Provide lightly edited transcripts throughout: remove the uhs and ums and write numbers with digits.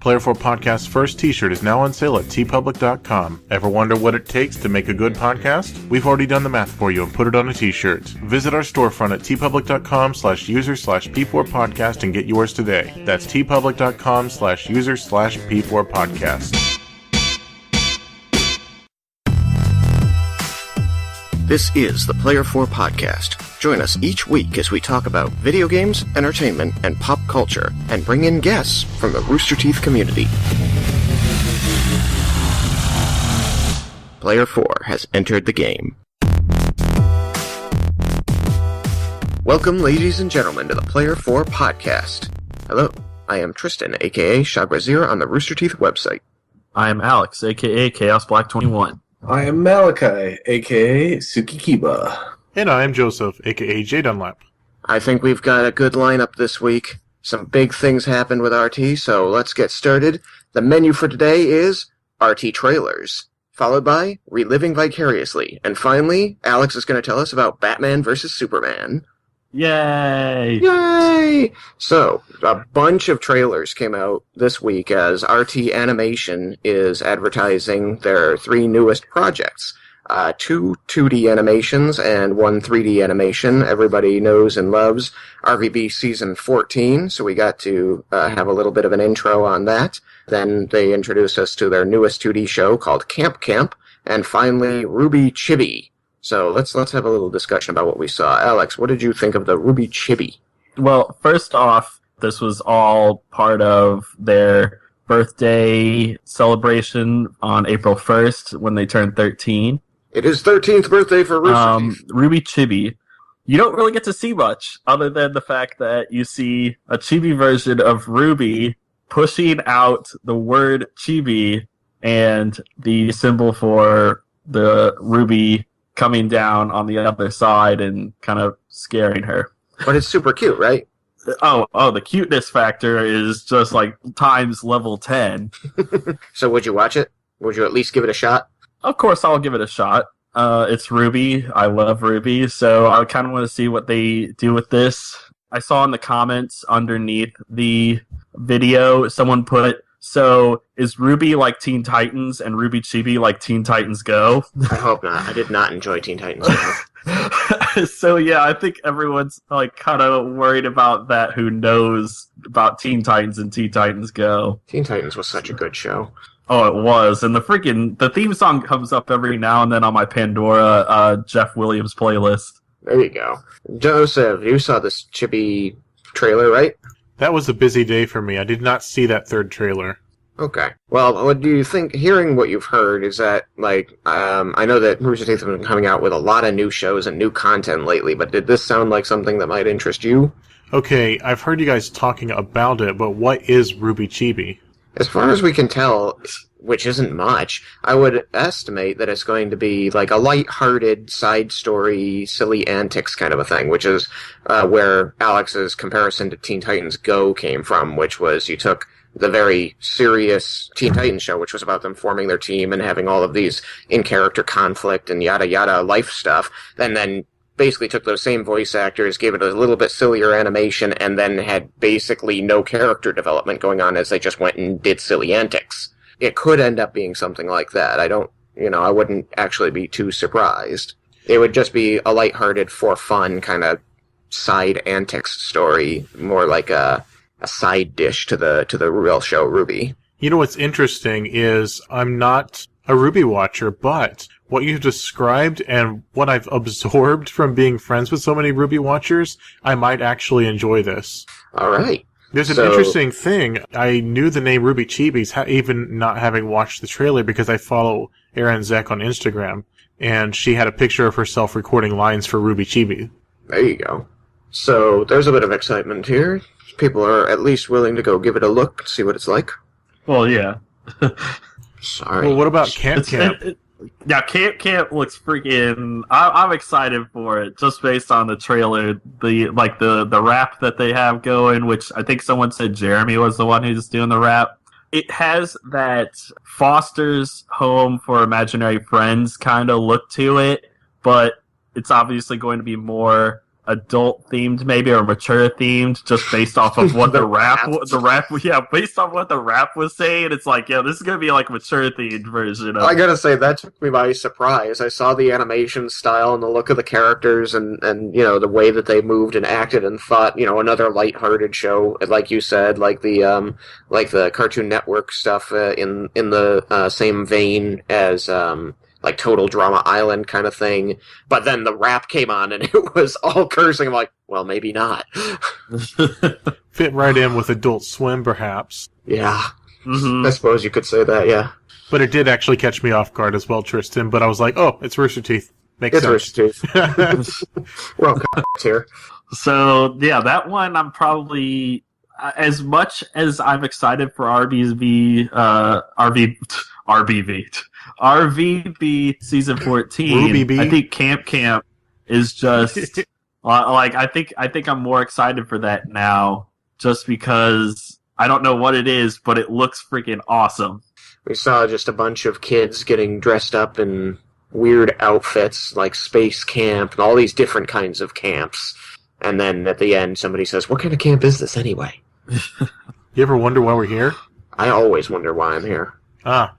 Player 4 Podcast's first t-shirt is now on sale at tpublic.com. Ever wonder what it takes to make a good podcast? We've already done the math for you and put it on a t-shirt. Visit our storefront at tpublic.com/user/P4podcast and get yours today. That's tpublic.com/user/P4podcast. This is the Player 4 Podcast. Join us each week as we talk about video games, entertainment, and pop culture, and bring in guests from the Rooster Teeth community. Player 4 has entered the game. Welcome, ladies and gentlemen, to the Player 4 Podcast. Hello, I am Tristan, aka Shagrazir on the Rooster Teeth website. I am Alex, aka Chaos Black 21. I am Malachi, a.k.a. Sukikiba. And I am Joseph, a.k.a. J Dunlap. I think we've got a good lineup this week. Some big things happened with RT, so let's get started. The menu for today is RT trailers, followed by Re-Living Vicariously, and finally, Alex is going to tell us about Batman vs. Superman. Yay! Yay! So, a bunch of trailers came out this week as RT Animation is advertising their 3 newest projects. 2 2D animations and 1 3D animation. Everybody knows and loves RWBY Season 14, so we got to have a little bit of an intro on that. Then they introduced us to their newest 2D show called Camp Camp, and finally, RWBY Chibis. So let's have a little discussion about what we saw. Alex, what did you think of the RWBY Chibi? Well, first off, this was all part of their birthday celebration on April 1st when they turned 13. It is 13th birthday for Rooster Teeth. RWBY Chibi. You don't really get to see much other than the fact that you see a chibi version of RWBY pushing out the word chibi and the symbol for the RWBY coming down on the other side and kind of scaring her. But it's super cute, right? Oh, the cuteness factor is just like times level 10. So would you watch it? Would you at least give it a shot? Of course I'll give it a shot. It's RWBY. I love RWBY, so I kind of want to see what they do with this. I saw in the comments underneath the video, someone put, so is RWBY like Teen Titans and RWBY Chibi like Teen Titans Go? I hope not. I did not enjoy Teen Titans Go. So yeah, I think everyone's like kind of worried about that who knows about Teen Titans and Teen Titans Go. Teen Titans was such a good show. Oh, it was. And the theme song comes up every now and then on my Pandora Jeff Williams playlist. There you go. Joseph, you saw this Chibi trailer, right? That was a busy day for me. I did not see that third trailer. Okay. Well, what do you think, hearing what you've heard, is that, like, I know that Rooster Teeth have been coming out with a lot of new shows and new content lately, but did this sound like something that might interest you? Okay, I've heard you guys talking about it, but what is RWBY Chibi? As far as we can tell, which isn't much, I would estimate that it's going to be like a light-hearted side story, silly antics kind of a thing, which is where Alex's comparison to Teen Titans Go came from, which was you took the very serious Teen Titans show, which was about them forming their team and having all of these in-character conflict and yada-yada life stuff, and then basically took those same voice actors, gave it a little bit sillier animation, and then had basically no character development going on as they just went and did silly antics. It could end up being something like that. I wouldn't actually be too surprised. It would just be a lighthearted, for fun kind of side antics story, more like a side dish to the real show RWBY. You know what's interesting is I'm not a RWBY watcher, but what you've described and what I've absorbed from being friends with so many RWBY watchers, I might actually enjoy this. All right. There's an interesting thing. I knew the name RWBY Chibis, even not having watched the trailer, because I follow Erin Zek on Instagram, and she had a picture of herself recording lines for RWBY Chibi. There you go. So there's a bit of excitement here. People are at least willing to go give it a look, see what it's like. Well, yeah. Sorry. Well, what about Camp Camp? Yeah, Camp Camp looks freaking... I'm excited for it, just based on the trailer. The rap that they have going, which I think someone said Jeremy was the one who's doing the rap. It has that Foster's Home for Imaginary Friends kind of look to it, but it's obviously going to be more adult themed maybe, or mature themed, just based off of what based off what the rap was saying. It's like, yeah, this is gonna be like a mature themed version of. I gotta say, that took me by surprise. I saw the animation style and the look of the characters and the way that they moved and acted, and thought, another lighthearted show, like you said, like the Cartoon Network stuff in the same vein as like Total Drama Island kind of thing. But then the rap came on and it was all cursing. I'm like, well, maybe not. Fit right in with Adult Swim, perhaps. Yeah. Mm-hmm. I suppose you could say that, yeah. But it did actually catch me off guard as well, Tristan. But I was like, oh, it's Rooster Teeth. Makes sense. Rooster Teeth. We're all here. So, yeah, that one I'm probably... As much as I'm excited for RVB season 14, RWBY. I think Camp is just like I think I'm more excited for that now, just because I don't know what it is, but it looks freaking awesome. We saw just a bunch of kids getting dressed up in weird outfits, like space camp and all these different kinds of camps. And then at the end, somebody says, "What kind of camp is this anyway?" You ever wonder why we're here? I always wonder why I'm here. Ah.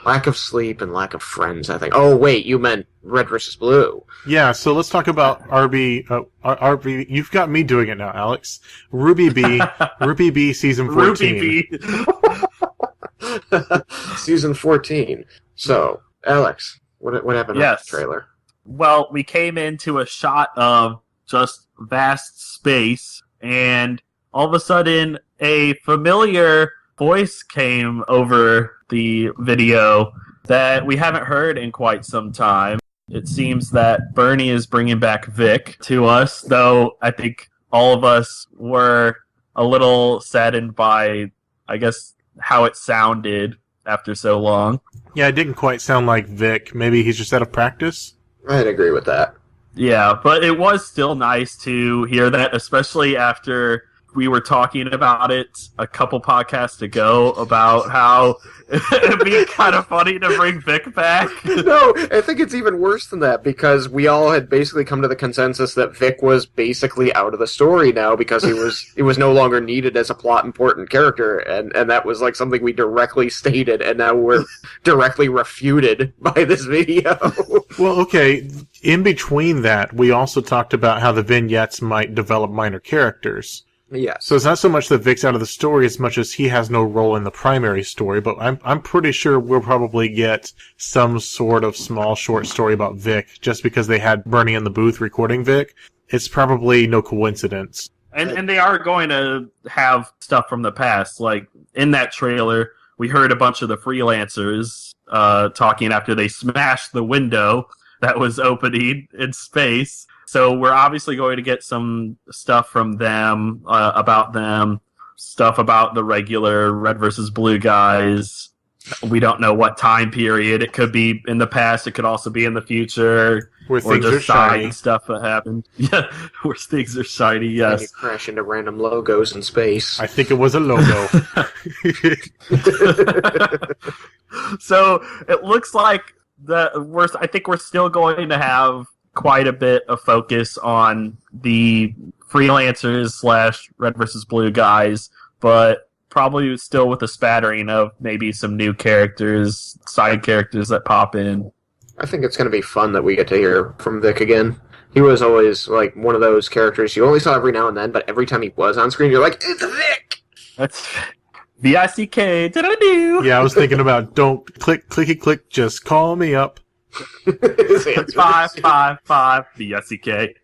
Lack of sleep and lack of friends, I think. Oh, wait, you meant Red versus Blue. Yeah, so let's talk about RB. You've got me doing it now, Alex. RWBY season 14. Season 14. So, Alex, what happened Yes. with the trailer? Well, we came into a shot of just vast space, and all of a sudden, a familiar voice came over the video that we haven't heard in quite some time. It seems that Bernie is bringing back Vic to us, though I think all of us were a little saddened by, I guess, how it sounded after so long. Yeah, it didn't quite sound like Vic. Maybe he's just out of practice? I'd agree with that. Yeah, but it was still nice to hear that, especially after we were talking about it a couple podcasts ago about how it'd be kind of funny to bring Vic back. No, I think it's even worse than that, because we all had basically come to the consensus that Vic was basically out of the story now, because he was no longer needed as a plot important character, and that was like something we directly stated, and now we're directly refuted by this video. Well, okay, in between that, we also talked about how the vignettes might develop minor characters. Yes. So it's not so much that Vic's out of the story as much as he has no role in the primary story, but I'm pretty sure we'll probably get some sort of small short story about Vic, just because they had Bernie in the booth recording Vic. It's probably no coincidence. And they are going to have stuff from the past. Like, in that trailer, we heard a bunch of the freelancers talking after they smashed the window that was opening in space. So we're obviously going to get some stuff from them, about them, stuff about the regular Red versus Blue guys. We don't know what time period. It could be in the past. It could also be in the future. Where or things just are shiny. side stuff that happened. Yeah, where things are shiny, And yes. you crash into random logos in space. I think it was a logo. So it looks like I think we're still going to have quite a bit of focus on the freelancers / Red versus Blue guys, but probably still with a spattering of maybe some new characters, side characters that pop in. I think it's going to be fun that we get to hear from Vic again. He was always like one of those characters you only saw every now and then, but every time he was on screen, you're like, it's Vic! That's VICK. Did-I-do? Yeah, I was thinking about don't clicky click, just call me up. His answer 555 VICK.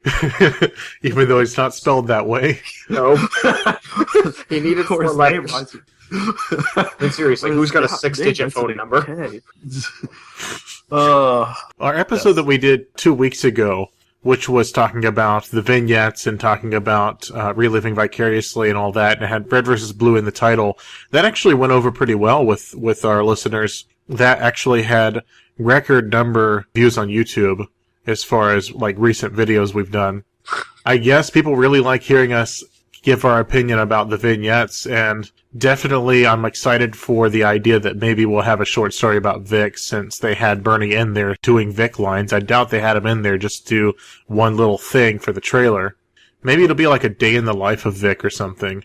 Even though it's not spelled that way. No. He needed four letters. And seriously, who's got a 6-digit phone number? Our episode that we did 2 weeks ago, which was talking about the vignettes and talking about Re-Living Vicariously and all that, and it had Red versus Blue in the title, that actually went over pretty well with our listeners. That actually had record number views on YouTube as far as like recent videos we've done. I guess people really like hearing us give our opinion about the vignettes, and definitely I'm excited for the idea that maybe we'll have a short story about Vic, since they had Bernie in there doing Vic lines. I doubt they had him in there just to do one little thing for the trailer. Maybe it'll be like a day in the life of Vic or something.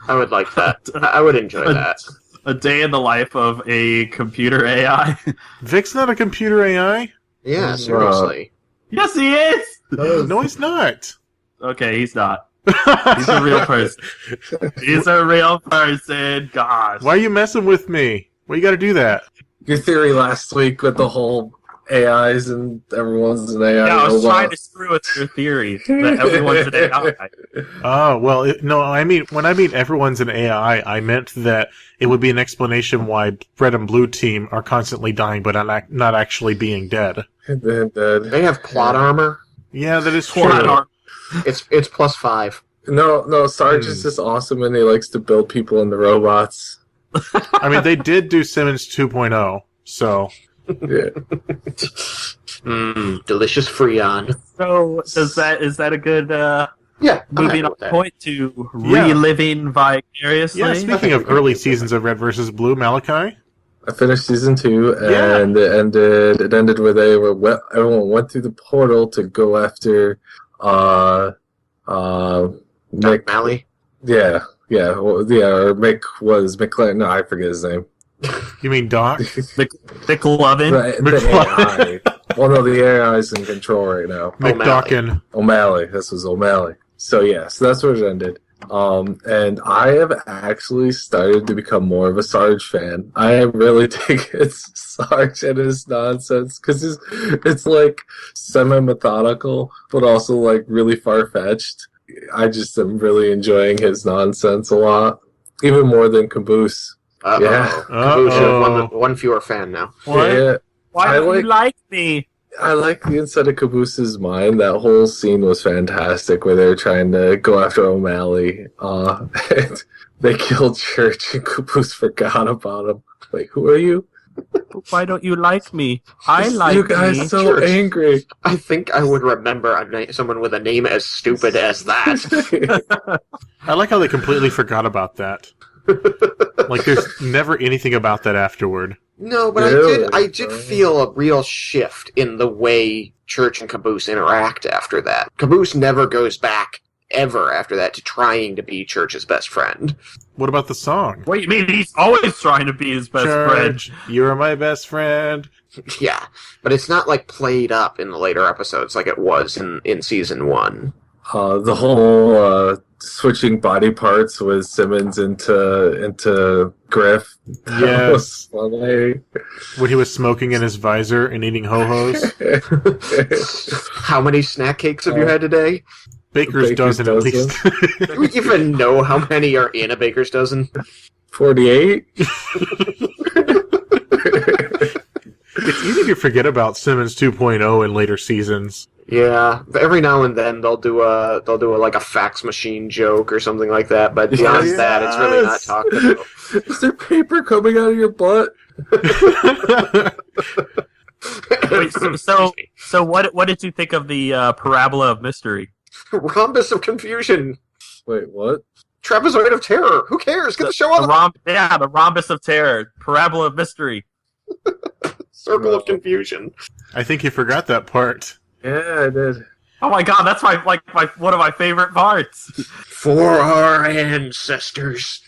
I would like that. I would enjoy that. A day in the life of a computer AI. Vic's not a computer AI? Yeah, seriously. Yes, he is! No, he's not. Okay, he's not. He's a real person. He's a real person. Gosh. Why are you messing with me? Why you gotta do that? Your theory last week with the whole AIs and everyone's an AI. Yeah, I was trying to screw with your theory that everyone's an AI. Oh, well, no, I mean, when I mean everyone's an AI, I meant that it would be an explanation why Red and Blue Team are constantly dying but not actually being dead. They have plot armor. Yeah, that is Plot true. armor. It's +5. No, Sarge is just awesome and he likes to build people into robots. I mean, they did do Simmons 2.0, so... Yeah. Delicious Freon. So, is that a good Yeah, moving on point to reliving vicariously? Yeah, speaking of early seasons of Red vs. Blue, Malachi? I finished season 2, and it ended where everyone went through the portal to go after Mick Malley. or Mick was McLaren. No, I forget his name. You mean Doc? McLovin? The AI. Well, no, the AI is in control right now. McDawkin. O'Malley. This was O'Malley. So that's where it ended. And I have actually started to become more of a Sarge fan. I really think it's Sarge and his nonsense because it's like semi-methodical, but also like really far-fetched. I just am really enjoying his nonsense a lot, even more than Caboose. Caboose, one fewer fan now. What? Yeah. Why don't you like me? I like the inside of Caboose's mind. That whole scene was fantastic where they were trying to go after O'Malley. And they killed Church and Caboose forgot about him. Like, who are you? Why don't you like me? I like you guys me. so Church. angry. I think I would remember someone with a name as stupid as that. I like how they completely forgot about that. Like, there's never anything about that afterward. No, but Really? I did feel a real shift in the way Church and Caboose interact after that. Caboose never goes back ever after that to trying to be Church's best friend. What about the song? What do you mean? He's always trying to be his best friend. Church, you're my best friend. Yeah, but it's not like played up in the later episodes like it was in season 1. The whole switching body parts with Simmons into Griff. That was Yes. funny. When he was smoking in his visor and eating ho-hos. How many snack cakes have you had today? Baker's dozen at least. Do we even know how many are in a baker's dozen? 48? It's easy to forget about Simmons 2.0 in later seasons. Yeah, every now and then they'll do a fax machine joke or something like that, but beyond that, it's really not talked about. Is there paper coming out of your butt? Wait, so what did you think of the parabola of mystery? Rhombus of confusion. Wait, what? Trapezoid of terror. Who cares? Get the show on. The rhombus of terror, parabola of mystery. Circle of confusion. I think you forgot that part. Yeah, I did. Oh my god, that's my one of my favorite parts. For our ancestors.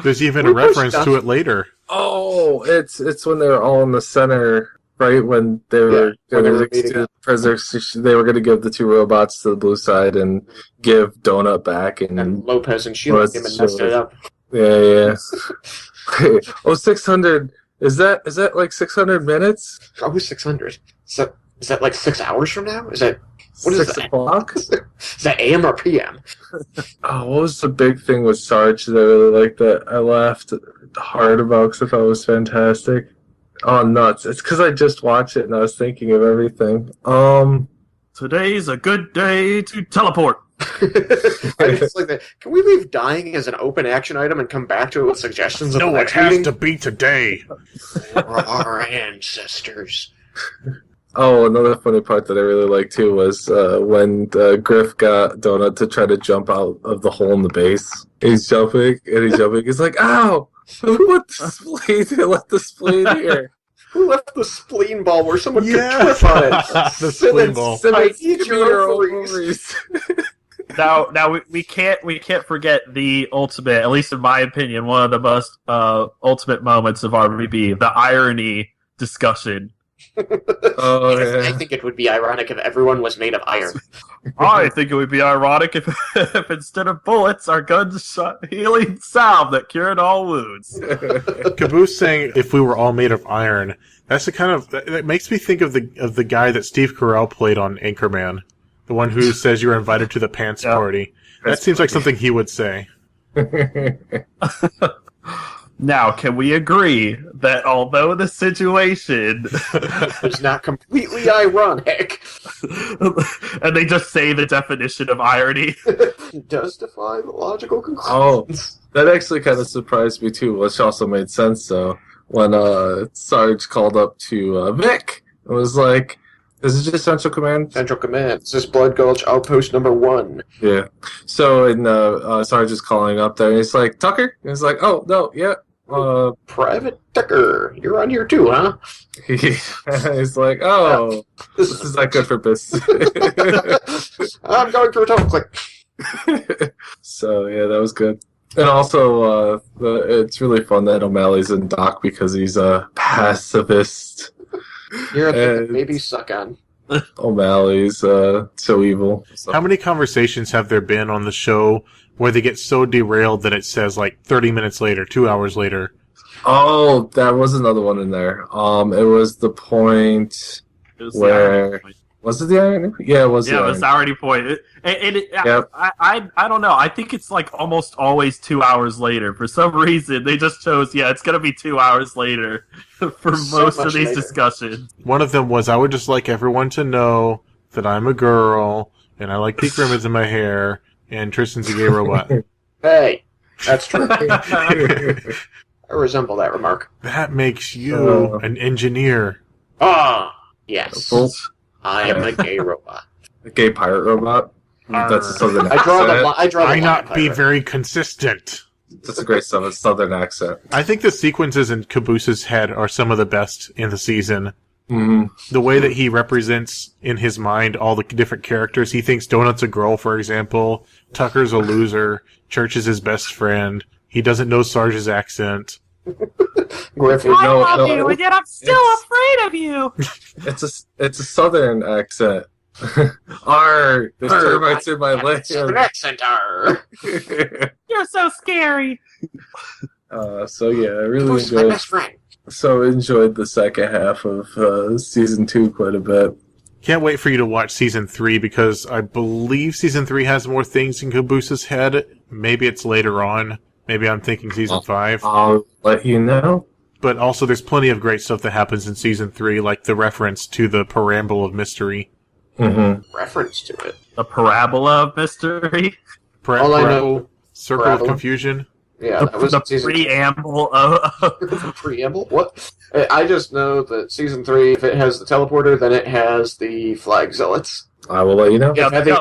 There's even a reference to it later. Oh, it's when they were all in the center, right? When they were when they were they were going to give the 2 robots to the blue side and give Donut back, and Lopez and Sheila came and messed it up. Yeah. 600. Is that like 600 minutes? Probably 600. So is that like 6 hours from now? Is that what is 6 that? o'clock? Is that AM or PM? Oh, what was the big thing with Sarge that I really liked that I laughed hard about because I thought it was fantastic? Oh, nuts. It's because I just watched it and I was thinking of everything. Today's a good day to teleport. I just like that. Can we leave dying as an open action item and come back to it with suggestions of the No, it next has meeting? to be today. For our ancestors. Oh, another funny part that I really liked too was when Griff got Donut to try to jump out of the hole in the base. He's jumping. He's like, "Ow! Who put the spleen? Let the spleen here." Who left the spleen ball where someone Yeah. could trip on it? The spleen ball. I Simmons, eat give me your ovaries. Now we can't forget the ultimate, at least in my opinion, one of the most ultimate moments of RWB, the irony discussion. Oh, I yeah. think it would be ironic if everyone was made of iron. I think it would be ironic if instead of bullets, our guns shot healing salve that cured all wounds. Caboose saying if we were all made of iron. That's the kind of that makes me think of the guy that Steve Carell played on Anchorman, the one who says you're invited to the pants party. That seems like something he would say. Now, can we agree that although the situation It's not completely ironic. and they just say the definition of irony? Does defy the logical conclusion. Oh, that actually kind of surprised me too, which also made sense though. When Sarge called up to Vic, it was like, "Is it just Central Command?" Central Command. This is Blood Gulch Outpost number 1. Yeah. So, and Sarge is calling up there, and he's like, "Tucker?" And he's like, "Oh no, yeah." Private Tucker, you're on here too, huh? He's like, "Oh, this is not good for business." I'm going through a total click. So yeah, that was good. And also, it's really fun that O'Malley's in Doc because he's a pacifist. You're a And- baby suck on. O'Malley's so evil. So. How many conversations have there been on the show where they get so derailed that it says like 30 minutes later, 2 hours later? Oh, that was another one in there. It was the point It was the where irony point. was it the irony? Yeah, it was. Yeah, the it was the irony. irony point. Yep. I don't know. I think it's like almost always 2 hours later. For some reason, they just chose, it's going to be 2 hours later for So most of much these later. discussions. One of them was, I would just like everyone to know that I'm a girl and I like pink ribbons in my hair and Tristan's a gay robot. Hey, that's true. I resemble that remark. That makes you an engineer. Ah, yes. Bolt, I am a gay robot. a gay pirate robot. That's a southern I draw the accent. I draw the I line, not be pirate. very consistent. That's a great stuff. It's southern accent. I think the sequences in Caboose's head are some of the best in the season. Mm. The way that he represents in his mind all the different characters. He thinks Donut's a girl, for example. Tucker's a loser. Church is his best friend. He doesn't know Sarge's accent. Griffin. No, and yet I'm still It's- afraid of you. It's a southern accent. Arr, there's termites in my leg. Southern accent. Arr. You're so scary. So yeah, I really Who's my enjoyed. best friend? So enjoyed the second half of season 2 quite a bit. Can't wait for you to watch season 3 because I believe season 3 has more things in Caboose's head. Maybe it's later on. Maybe I'm thinking season 5. I'll let you know. But also there's plenty of great stuff that happens in season 3, like the reference to the Preamble of Mystery. Mm-hmm. Reference to it. The parabola of mystery. All I know- Preamble, Circle Parabola? of Confusion. Yeah, that was The season preamble of... the preamble. What? I just know that season 3, if it has the teleporter, then it has the flag zealots. I will let you know. Yeah, I think-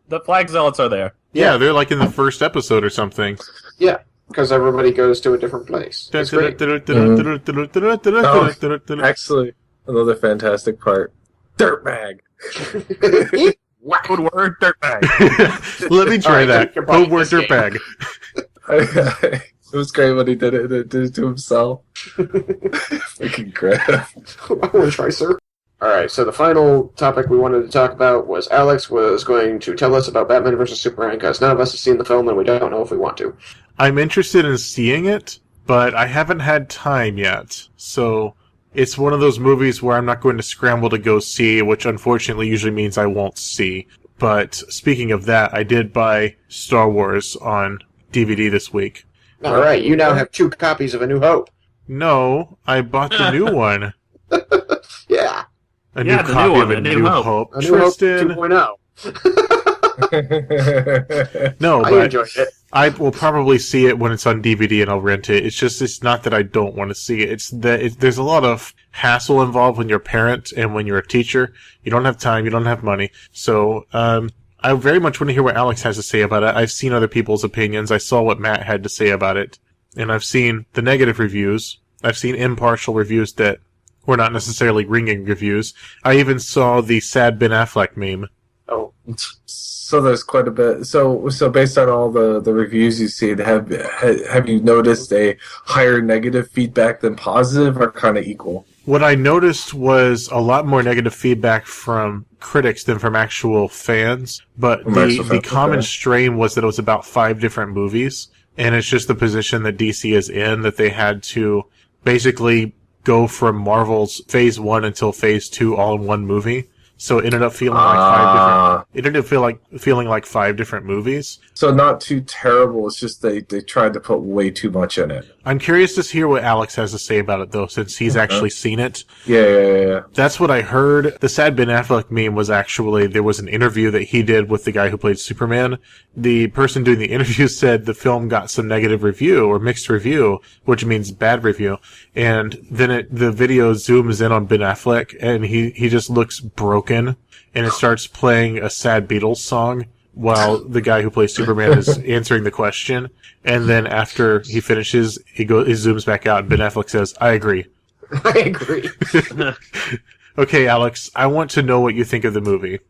the flag zealots are there. Yeah, they're like in the first episode or something. Because everybody goes to a different place. It's great. Actually, another fantastic part. Dirtbag. Whack. Good word, dirtbag. Let me try Alright, that. you're playing Code word this game. dirtbag. It was great when he did it to himself. Freaking great. I want to try, sir. Alright, so the final topic we wanted to talk about was Alex was going to tell us about Batman vs. Superman, because none of us have seen the film and we don't know if we want to. I'm interested in seeing it, but I haven't had time yet. So it's one of those movies where I'm not going to scramble to go see, which unfortunately usually means I won't see. But speaking of that, I did buy Star Wars on DVD this week. Alright, you now have 2 copies of A New Hope. No, I bought the new one. Yeah, A Yeah, new the copy new one, of A A New New Hope. Hope. A New Hope Tristan. 2.0. No, I but enjoyed it. I will probably see it when it's on DVD and I'll rent it. It's not that I don't want to see it. It's that there's a lot of hassle involved when you're a parent and when you're a teacher. You don't have time, you don't have money. So, I very much want to hear what Alex has to say about it. I've seen other people's opinions. I saw what Matt had to say about it. And I've seen the negative reviews. I've seen impartial reviews that were not necessarily ringing reviews. I even saw the sad Ben Affleck meme. Oh, So there's quite a bit. So based on all the reviews you've seen, have you noticed a higher negative feedback than positive, or kind of equal? What I noticed was a lot more negative feedback from critics than from actual fans, but the common strain was that it was about 5 different movies, and it's just the position that DC is in, that they had to basically go from Marvel's Phase 1 until Phase 2 all in one movie. So it ended up feeling like 5 different. It ended up feeling like 5 different movies. So not too terrible. It's just they tried to put way too much in it. I'm curious to hear what Alex has to say about it, though, since he's actually seen it. Yeah. That's what I heard. The sad Ben Affleck meme was actually, there was an interview that he did with the guy who played Superman. The person doing the interview said the film got some negative review, or mixed review, which means bad review. And then the video zooms in on Ben Affleck, and he just looks broken, and it starts playing a sad Beatles song while the guy who plays Superman is answering the question. And then after he finishes, he zooms back out, and Ben Affleck says, "I agree." I agree. Okay, Alex, I want to know what you think of the movie.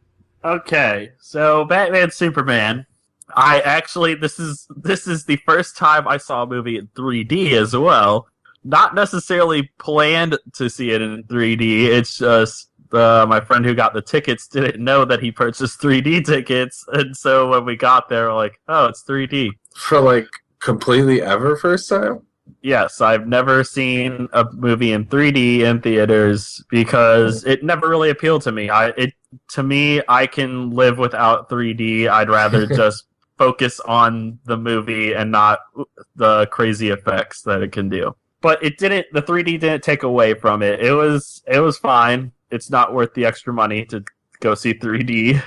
Okay, so Batman Superman. I actually this is the first time I saw a movie in 3D as well. Not necessarily planned to see it in 3D. It's just my friend who got the tickets didn't know that he purchased 3D tickets, and so when we got there, we're like, "Oh, it's 3D." For like completely ever first time? Yes, I've never seen a movie in 3D in theaters because it never really appealed to me. To me, I can live without 3D. I'd rather just focus on the movie and not the crazy effects that it can do. But it didn't. The 3D didn't take away from it. It was fine. It's not worth the extra money to go see 3D.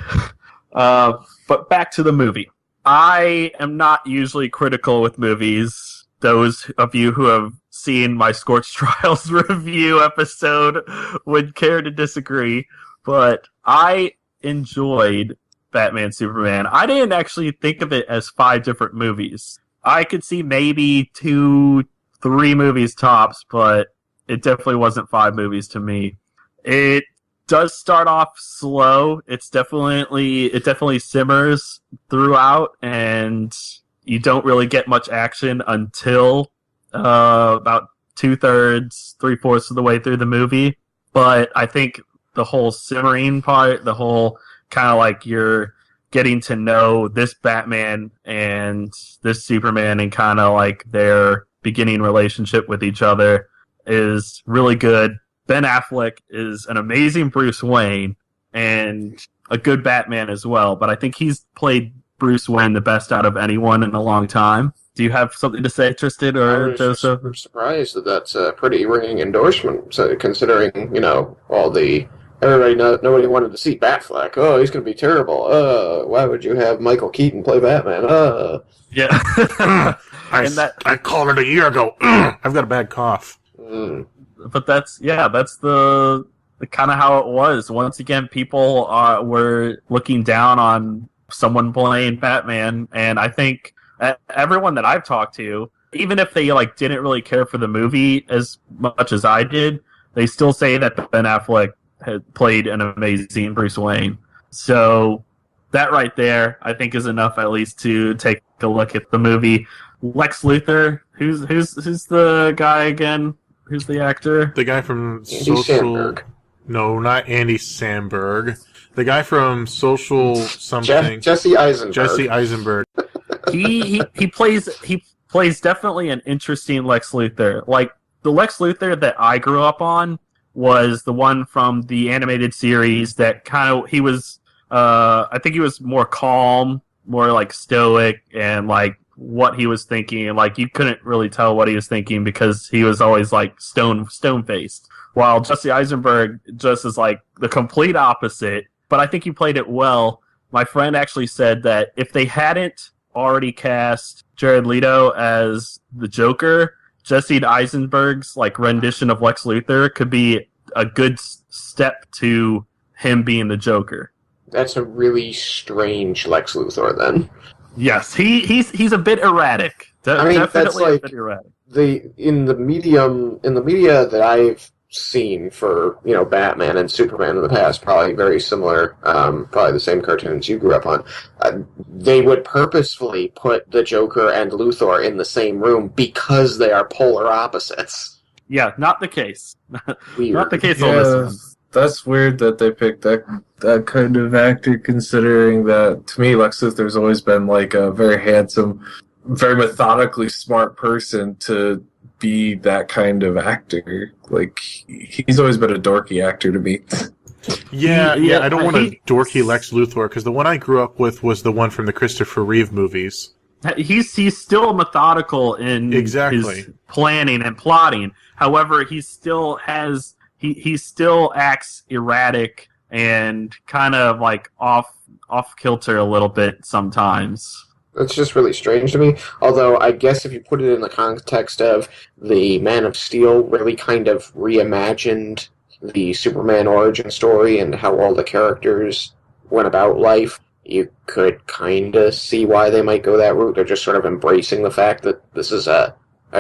But back to the movie. I am not usually critical with movies. Those of you who have seen my Scorch Trials review episode would care to disagree. But I enjoyed Batman Superman. I didn't actually think of it as 5 different movies. I could see maybe 2, 3 movies tops, but it definitely wasn't 5 movies to me. It does start off slow. It definitely simmers throughout, and you don't really get much action until about 2/3, 3/4 of the way through the movie. But I think the whole simmering part, the whole kind of like you're getting to know this Batman and this Superman and kind of like their beginning relationship with each other is really good. Ben Affleck is an amazing Bruce Wayne and a good Batman as well, but I think he's played Bruce Wayne the best out of anyone in a long time. Do you have something to say, Tristan or Joseph? I'm surprised that that's a pretty ringing endorsement, so considering, all the... Nobody wanted to see Batfleck. Oh, he's going to be terrible. Why would you have Michael Keaton play Batman? Yeah. I called it a year ago. I've got a bad cough. But that's the kind of how it was. Once again, people were looking down on someone playing Batman, and I think everyone that I've talked to, even if they didn't really care for the movie as much as I did, they still say that Ben Affleck had played an amazing Bruce Wayne. So that right there, I think, is enough at least to take a look at the movie. Lex Luthor, who's the guy again? Who's the actor? The guy from Andy Samberg. No, not Andy Samberg. The guy from Social something. Jesse Eisenberg. Jesse Eisenberg. He plays definitely an interesting Lex Luthor. Like the Lex Luthor that I grew up on was the one from the animated series that he was I think he was more calm, more like stoic, and like what he was thinking, and like you couldn't really tell what he was thinking because he was always like stone faced. While Jesse Eisenberg just is like the complete opposite, but I think he played it well. My friend actually said that if they hadn't already cast Jared Leto as the Joker, Jesse Eisenberg's like rendition of Lex Luthor could be a good step to him being the Joker. That's a really strange Lex Luthor, then. Yes, he's a bit erratic. I mean, Definitely that's like a bit erratic. in the media that I've seen for, Batman and Superman in the past, probably very similar, probably the same cartoons you grew up on. They would purposefully put the Joker and Luthor in the same room because they are polar opposites. Yeah, not the case. Weird. Not the case on this one. That's weird that they picked that kind of actor, considering that, to me, Lex Luthor's always been like a very handsome, very methodically smart person to be that kind of actor. Like, he's always been a dorky actor to me. Yeah, I don't want a dorky Lex Luthor, because the one I grew up with was the one from the Christopher Reeve movies. He's still methodical in his planning and plotting. However, he still has he still acts erratic and kind of like off kilter a little bit sometimes. That's just really strange to me. Although I guess if you put it in the context of the Man of Steel really kind of reimagined the Superman origin story and how all the characters went about life, you could kind of see why they might go that route. They're just sort of embracing the fact that this is a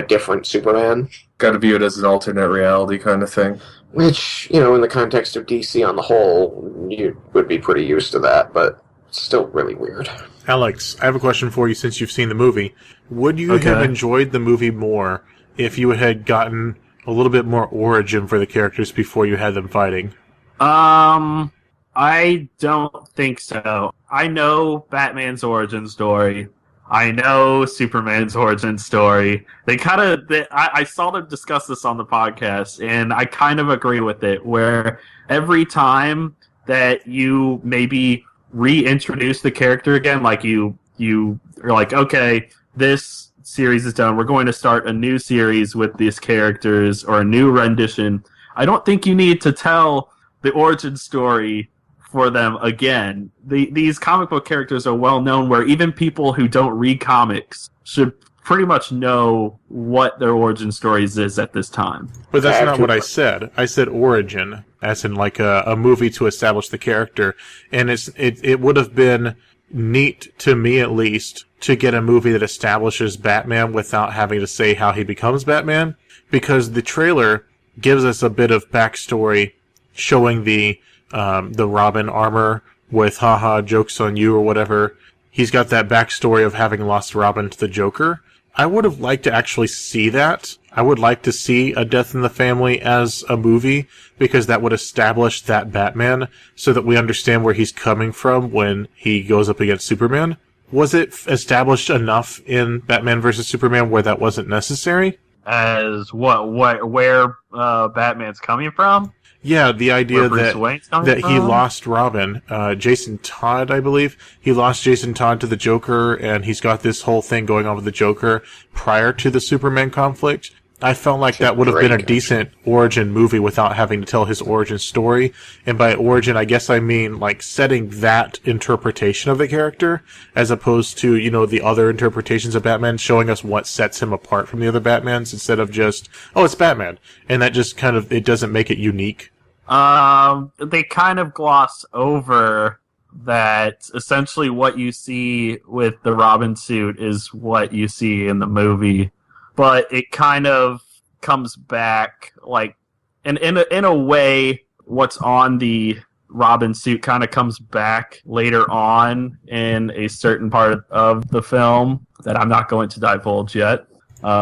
different Superman. Got to view it as an alternate reality kind of thing. Which, in the context of DC on the whole, you would be pretty used to that, but it's still really weird. Alex, I have a question for you since you've seen the movie. Would you have enjoyed the movie more if you had gotten a little bit more origin for the characters before you had them fighting? I don't think so. I know Batman's origin story. I know Superman's origin story. I saw them discuss this on the podcast, and I kind of agree with it, where every time that you maybe reintroduce the character again, like you're like, okay, this series is done, we're going to start a new series with these characters, or a new rendition. I don't think you need to tell the origin story for them again. These comic book characters are well known, where even people who don't read comics should pretty much know what their origin stories is at this time. But that's not what I said. I said origin, as in like a movie to establish the character. And it would have been neat, to me at least, to get a movie that establishes Batman without having to say how he becomes Batman, because the trailer gives us a bit of backstory showing the Robin armor with haha, joke's on you or whatever. He's got that backstory of having lost Robin to the Joker. I would have liked to actually see that. I would like to see A Death in the Family as a movie, because that would establish that Batman so that we understand where he's coming from when he goes up against Superman. Was it established enough in Batman vs. Superman where that wasn't necessary? As where Batman's coming from? Yeah, the idea that he lost Robin, Jason Todd, I believe. He lost Jason Todd to the Joker, and he's got this whole thing going on with the Joker prior to the Superman conflict. I felt like that would have been a decent origin movie without having to tell his origin story. And by origin, I guess I mean like setting that interpretation of the character, as opposed to, the other interpretations of Batman, showing us what sets him apart from the other Batmans, instead of just, oh, it's Batman. And that just it doesn't make it unique. They kind of gloss over that essentially what you see with the Robin suit is what you see in the movie, but it kind of comes back, like, in a way, what's on the Robin suit kind of comes back later on in a certain part of the film that I'm not going to divulge yet.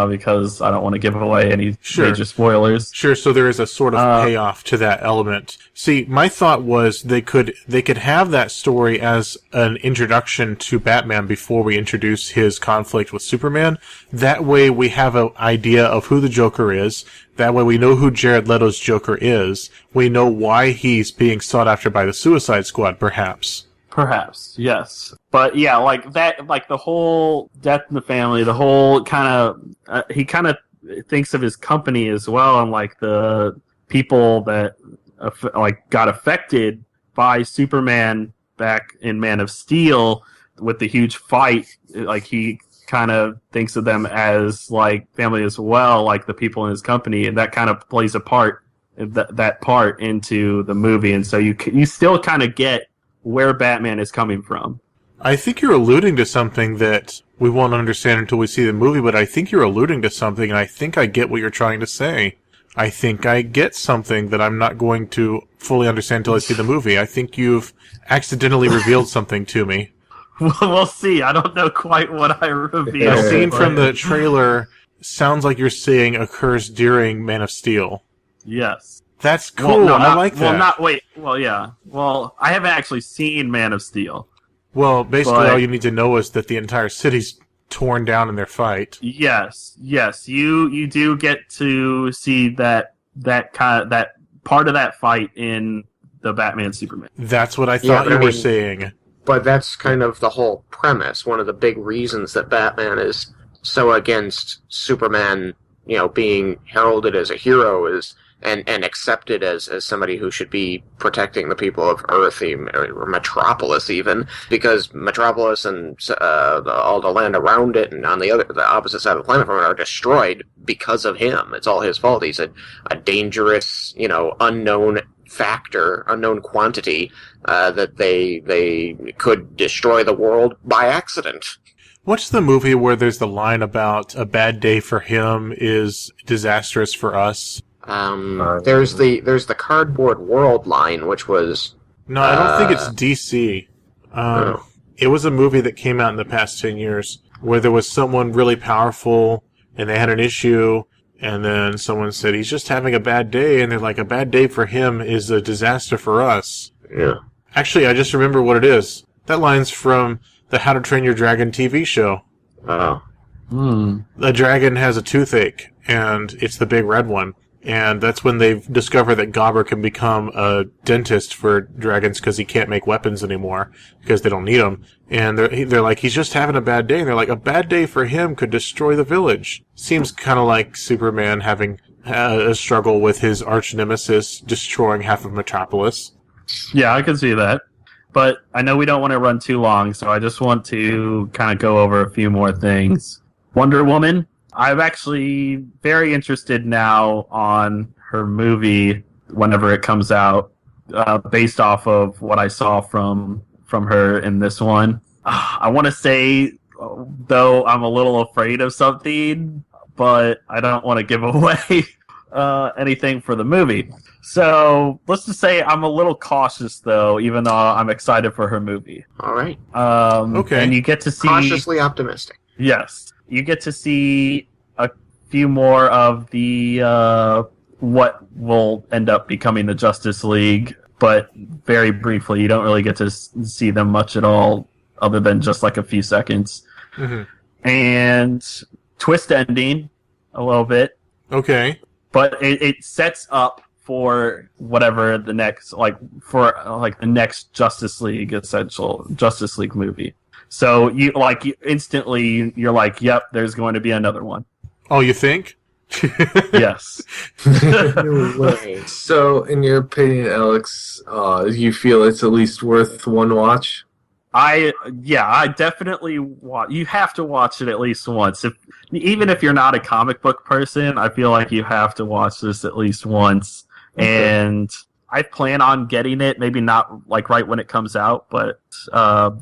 Because I don't want to give away any major spoilers. Sure, so there is a sort of payoff to that element. See, my thought was they could have that story as an introduction to Batman before we introduce his conflict with Superman. That way we have an idea of who the Joker is. That way we know who Jared Leto's Joker is. We know why he's being sought after by the Suicide Squad, perhaps. Perhaps, yes. But yeah, like that, like the whole Death in the Family, the whole kind of, he kind of thinks of his company as well, and like the people that got affected by Superman back in Man of Steel with the huge fight. Like he kind of thinks of them as like family as well, like the people in his company, and that kind of plays a part, that part into the movie, and so you still kind of get where Batman is coming from. I think you're alluding to something that we won't understand until we see the movie, but I think you're alluding to something, and I think I get what you're trying to say. I think I get something that I'm not going to fully understand until I see the movie. I think you've accidentally revealed something to me. We'll see. I don't know quite what I revealed. A scene from the trailer sounds like you're saying occurs during Man of Steel. Yes. That's cool. I like that. Well, I haven't actually seen Man of Steel. Well, basically all you need to know is that the entire city's torn down in their fight. Yes. You do get to see that part of that fight in the Batman Superman. That's what I thought you were saying. But that's kind of the whole premise. One of the big reasons that Batman is so against Superman, being heralded as a hero is and accepted as somebody who should be protecting the people of Earth, or Metropolis even, because Metropolis and all the land around it and on the opposite side of the planet from it are destroyed because of him. It's all his fault. He's a dangerous, unknown factor, unknown quantity, that they could destroy the world by accident. What's the movie where there's the line about a bad day for him is disastrous for us? There's the Cardboard World line, which was... No, I don't think it's DC. It was a movie that came out in the past 10 years where there was someone really powerful and they had an issue, and then someone said, he's just having a bad day, and they're like, a bad day for him is a disaster for us. Yeah. Actually, I just remember what it is. That line's from the How to Train Your Dragon TV show. Oh. The dragon has a toothache, and it's the big red one. And that's when they've discovered that Gobber can become a dentist for dragons because he can't make weapons anymore because they don't need them. And they're like, he's just having a bad day. And they're like, a bad day for him could destroy the village. Seems kind of like Superman having a struggle with his arch nemesis destroying half of Metropolis. Yeah, I can see that. But I know we don't want to run too long, so I just want to kind of go over a few more things. Wonder Woman. I'm actually very interested now on her movie whenever it comes out, based off of what I saw from her in this one. I want to say, though, I'm a little afraid of something, but I don't want to give away anything for the movie. So let's just say I'm a little cautious, though, even though I'm excited for her movie. All right. Okay. And you get to see... Cautiously optimistic. Yes. You get to see a few more of the what will end up becoming the Justice League, but very briefly. You don't really get to see them much at all, other than just like a few seconds. Mm-hmm. And twist ending a little bit. Okay. But it sets up for whatever the next, the next Justice League movie. So you instantly you're like, yep, there's going to be another one. Oh, you think? Yes. No way. So, in your opinion, Alex, you feel it's at least worth one watch? I definitely watch. You have to watch it at least once. Even if you're not a comic book person, I feel like you have to watch this at least once. Okay. And I plan on getting it, maybe not like right when it comes out, but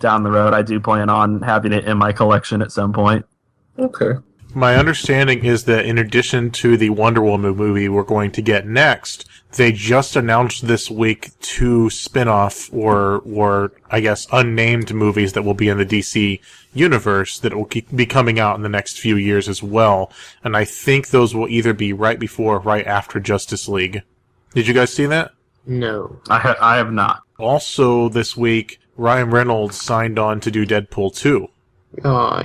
down the road, I do plan on having it in my collection at some point. Okay. My understanding is that in addition to the Wonder Woman movie we're going to get next, they just announced this week 2 spin-off or I guess unnamed movies that will be in the DC universe that will be coming out in the next few years as well. And I think those will either be right before or right after Justice League. Did you guys see that? No. I have not. Also this week, Ryan Reynolds signed on to do Deadpool 2,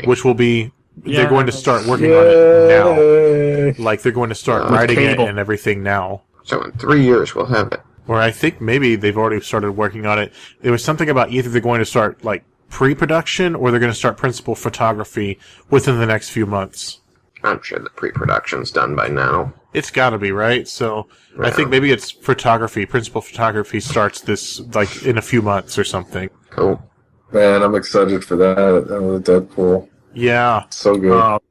which will be... They're going to start working on it now. Like, they're going to start writing it and everything now. So in 3 years, we'll have it. Or I think maybe they've already started working on it. There was something about either they're going to start, pre-production, or they're going to start principal photography within the next few months. I'm sure the pre-production's done by now. It's gotta be, right? So, yeah. I think maybe it's photography. Principal photography starts this, in a few months or something. Cool. Man, I'm excited for that. Deadpool. Yeah. So good.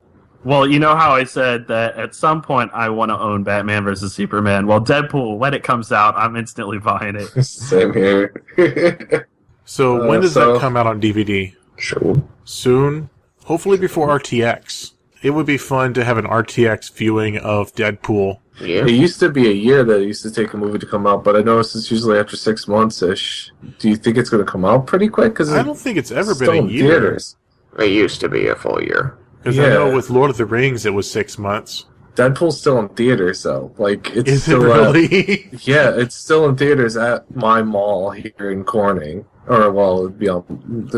Well, you know how I said that at some point I want to own Batman vs. Superman? Well, Deadpool, when it comes out, I'm instantly buying it. Same here. So when does that come out on DVD? Sure. Soon? Hopefully before RTX. It would be fun to have an RTX viewing of Deadpool Yeah. It used to be a year that it used to take a movie to come out, but I noticed it's usually after 6 months-ish. Do you think it's going to come out pretty quick? Cause I don't think it's ever been still a in year. theaters. It used to be a full year. Because I know with Lord of the Rings, it was 6 months. Deadpool's still in theaters, though. Like, it's Is it still really? yeah, it's still in theaters at my mall here in Corning. Or, well, it'd be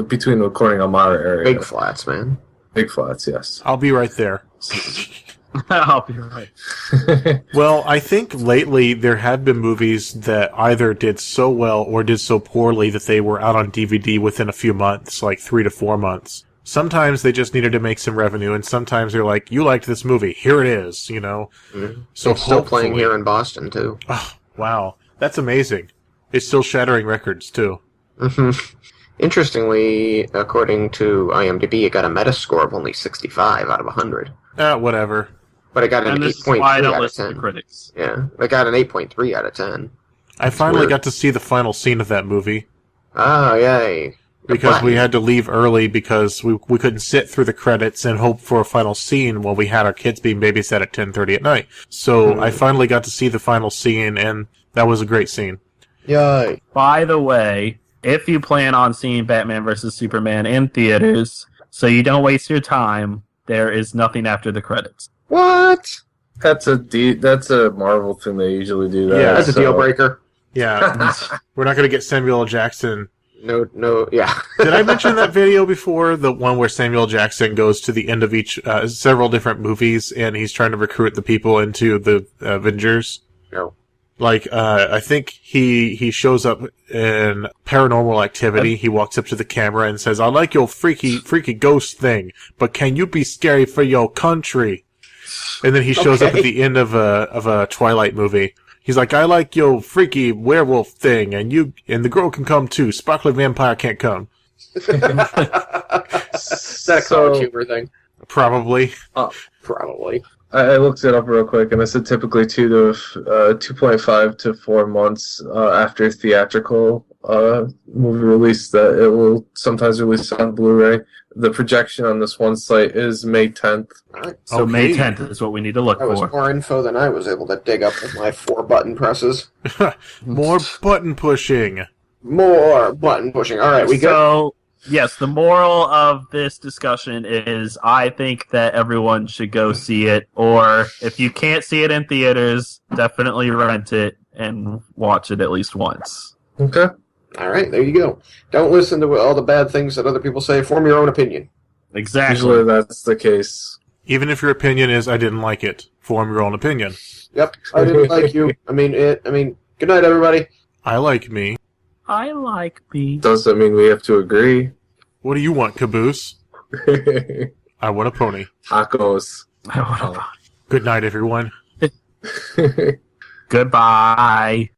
between the Corning and Elmira area. Big Flats, man. Big Flats, yes. I'll be right there. I'll be right. Well, I think lately there have been movies that either did so well or did so poorly that they were out on DVD within a few months, like 3 to 4 months. Sometimes they just needed to make some revenue, and sometimes they're like, you liked this movie, here it is, you know? Mm-hmm. So it's still playing here in Boston, too. Oh, wow. That's amazing. It's still shattering records, too. Mm-hmm. Interestingly, according to IMDb, it got a Metascore of only 65 out of 100. Whatever. But it got an And this is 8.3 why I don't out of listen 10. to critics. Yeah, it got an 8.3 out of 10. I finally weird. got to see the final scene of that movie. Oh, yay. Because we had to leave early because we couldn't sit through the credits and hope for a final scene while we had our kids being babysat at 10:30 at night. So I finally got to see the final scene, and that was a great scene. Yay. By the way, if you plan on seeing Batman vs. Superman in theaters, so you don't waste your time, there is nothing after the credits. What? That's a Marvel thing. They usually do that. Yeah, That's a deal breaker. Yeah. We're not going to get Samuel L. Jackson. No, yeah. Did I mention that video before? The one where Samuel L. Jackson goes to the end of each, several different movies, and he's trying to recruit the people into the Avengers? No. Like, I think he shows up in Paranormal Activity. He walks up to the camera and says, I like your freaky ghost thing, but can you be scary for your country? And then he shows up at the end of a Twilight movie. He's like, I like your freaky werewolf thing, and the girl can come too. Sparkly vampire can't come. Is that a college humor thing? Probably. Probably. I looked it up real quick, and I said typically 2.5 to 4 months after theatrical movie release that it will sometimes release on Blu-ray. The projection on this one site is May 10th. Alright. So Okay. May 10th is what we need to look That was for. more info than I was able to dig up with my 4 button presses. More button pushing. More button pushing. Alright, we go. So, yes, the moral of this discussion is I think that everyone should go see it, or if you can't see it in theaters, definitely rent it and watch it at least once. Okay. Alright, there you go. Don't listen to all the bad things that other people say. Form your own opinion. Exactly. Usually that's the case. Even if your opinion is, I didn't like it, form your own opinion. Yep, I didn't like you. I mean, good night, everybody. I like me. I like me. Doesn't mean we have to agree. What do you want, Caboose? I want a pony. Tacos. Good night, everyone. Goodbye.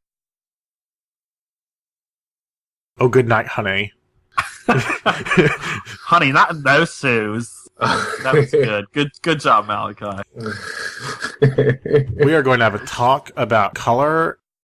Oh, good night, honey. Honey, not in those shoes. That was good. Good job, Malachi. We are going to have a talk about color